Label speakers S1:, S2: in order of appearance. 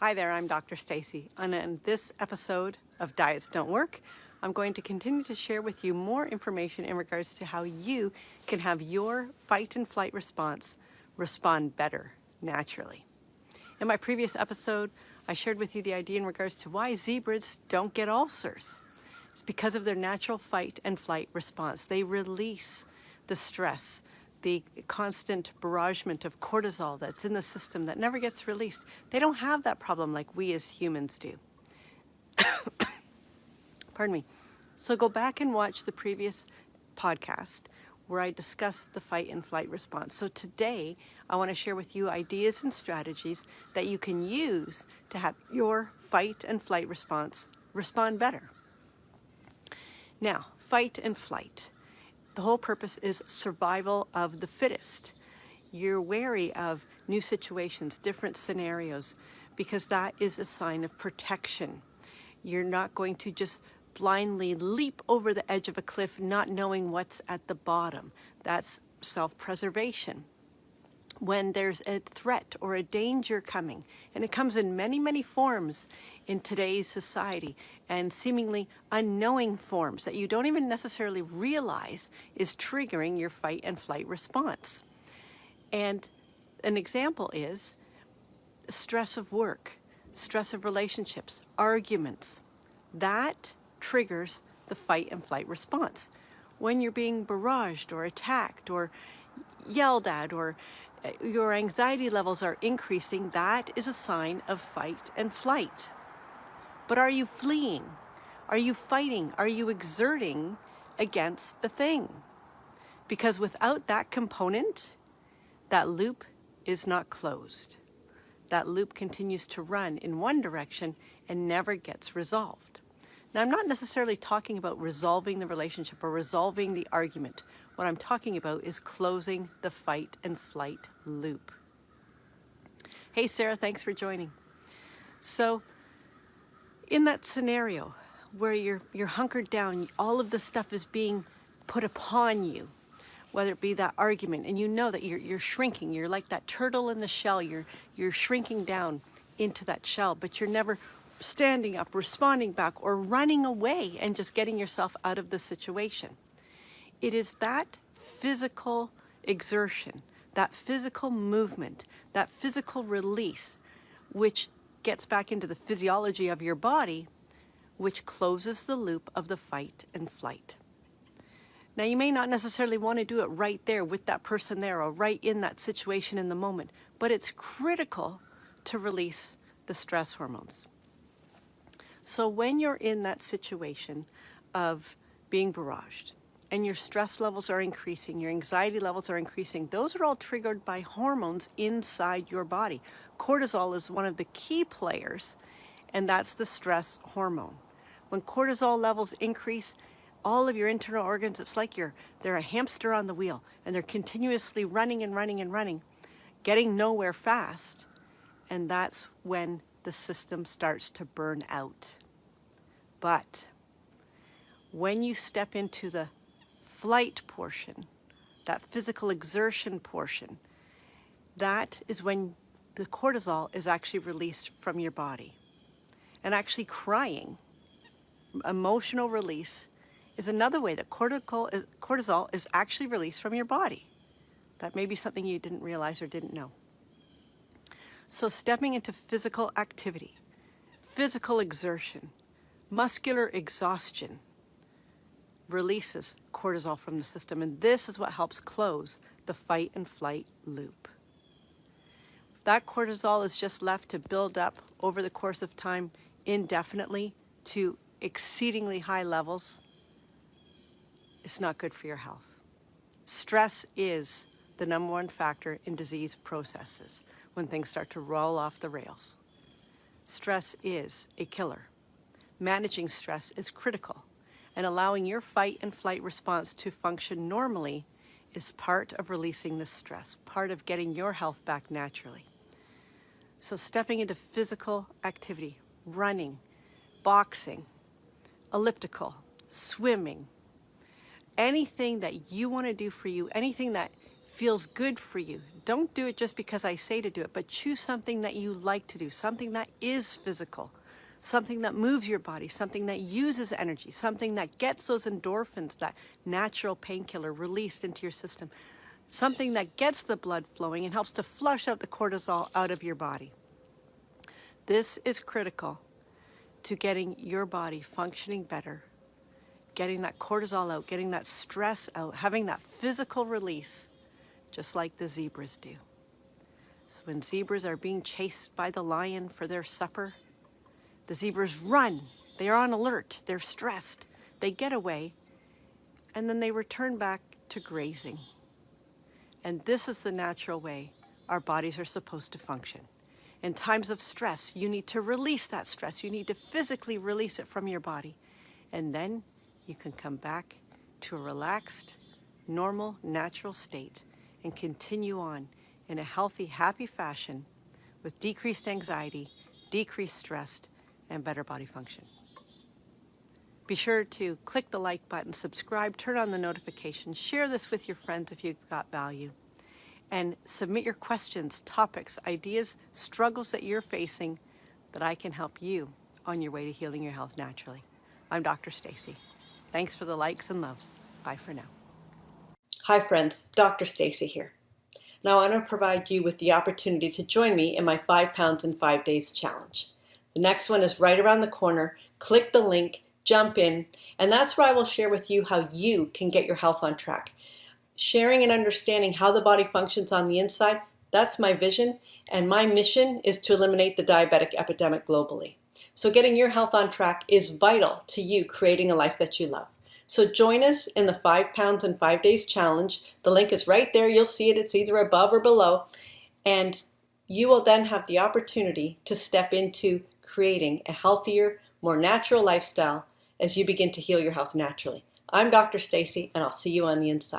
S1: Hi there, I'm Dr. Stacey, and in this episode of Diets Don't Work, I'm going to continue to share with you more information in regards to how you can have your fight and flight response respond better naturally. In my previous episode, I shared with you the idea in regards to why zebras don't get ulcers. It's because of their natural fight and flight response. They release the stress, the constant barragement of cortisol that's in the system that never gets released. They don't have that problem like we as humans do. Pardon me. So go back and watch the previous podcast where I discussed the fight and flight response. So today I want to share with you ideas and strategies that you can use to have your fight and flight response respond better. Now, fight and flight. The whole purpose is survival of the fittest. You're wary of new situations, different scenarios, because that is a sign of protection. You're not going to just blindly leap over the edge of a cliff not knowing what's at the bottom. That's self-preservation. When there's a threat or a danger coming, and it comes in many, many forms in today's society, and seemingly unknowing forms that you don't even necessarily realize is triggering your fight and flight response. And an example is stress of work, stress of relationships, arguments. That triggers the fight and flight response. When you're being barraged or attacked or yelled at, or your anxiety levels are increasing, that is a sign of fight and flight. But are you fleeing? Are you fighting? Are you exerting against the thing? Because without that component, that loop is not closed. That loop continues to run in one direction and never gets resolved. Now, I'm not necessarily talking about resolving the relationship or resolving the argument. What I'm talking about is closing the fight and flight loop. Hey, Sarah, thanks for joining. So, in that scenario where you're hunkered down, all of the stuff is being put upon you, whether it be that argument, and you know that you're shrinking. You're like that turtle in the shell. You're shrinking down into that shell, but you're never standing up, responding back, or running away and just getting yourself out of the situation. It is that physical exertion, that physical movement, that physical release, which gets back into the physiology of your body, which closes the loop of the fight and flight. Now, you may not necessarily want to do it right there with that person there or right in that situation in the moment, but it's critical to release the stress hormones. So when you're in that situation of being barraged and your stress levels are increasing, your anxiety levels are increasing, those are all triggered by hormones inside your body. Cortisol is one of the key players, and that's the stress hormone. When cortisol levels increase, all of your internal organs, it's like they're a hamster on the wheel, and they're continuously running and running and running, getting nowhere fast, and that's when the system starts to burn out. But when you step into the flight portion, that physical exertion portion, that is when the cortisol is actually released from your body. And actually crying, emotional release, is another way that cortisol is actually released from your body. That may be something you didn't realize or didn't know. So stepping into physical activity, physical exertion, muscular exhaustion releases cortisol from the system, and this is what helps close the fight and flight loop. If that cortisol is just left to build up over the course of time indefinitely to exceedingly high levels, it's not good for your health. Stress is the number one factor in disease processes when things start to roll off the rails. Stress is a killer. Managing stress is critical, and allowing your fight and flight response to function normally is part of releasing the stress, part of getting your health back naturally. So stepping into physical activity, running, boxing, elliptical, swimming, anything that you want to do for you, anything that feels good for you. Don't do it just because I say to do it, but choose something that you like to do, something that is physical, something that moves your body, something that uses energy, something that gets those endorphins, that natural painkiller, released into your system, something that gets the blood flowing and helps to flush out the cortisol out of your body. This is critical to getting your body functioning better, getting that cortisol out, getting that stress out, having that physical release, just like the zebras do. So when zebras are being chased by the lion for their supper, the zebras run. They are on alert. They're stressed. They get away, and then they return back to grazing. And this is the natural way our bodies are supposed to function. In times of stress, you need to release that stress. You need to physically release it from your body. And then you can come back to a relaxed, normal, natural state and continue on in a healthy, happy fashion with decreased anxiety, decreased stress, and better body function. Be sure to click the like button, subscribe, turn on the notifications, share this with your friends if you've got value, and submit your questions, topics, ideas, struggles that you're facing that I can help you on your way to healing your health naturally. I'm Dr. Stacey. Thanks for the likes and loves. Bye for now. Hi friends, Dr. Stacey here. Now I want to provide you with the opportunity to join me in my 5 pounds in 5 days challenge. The next one is right around the corner. Click the link, jump in, and that's where I will share with you how you can get your health on track. Sharing and understanding how the body functions on the inside, that's my vision, and my mission is to eliminate the diabetic epidemic globally. So getting your health on track is vital to you creating a life that you love. So join us in the 5 pounds in 5 days challenge. The link is right there. You'll see it. It's either above or below. And you will then have the opportunity to step into creating a healthier, more natural lifestyle as you begin to heal your health naturally. I'm Dr. Stacey, and I'll see you on the inside.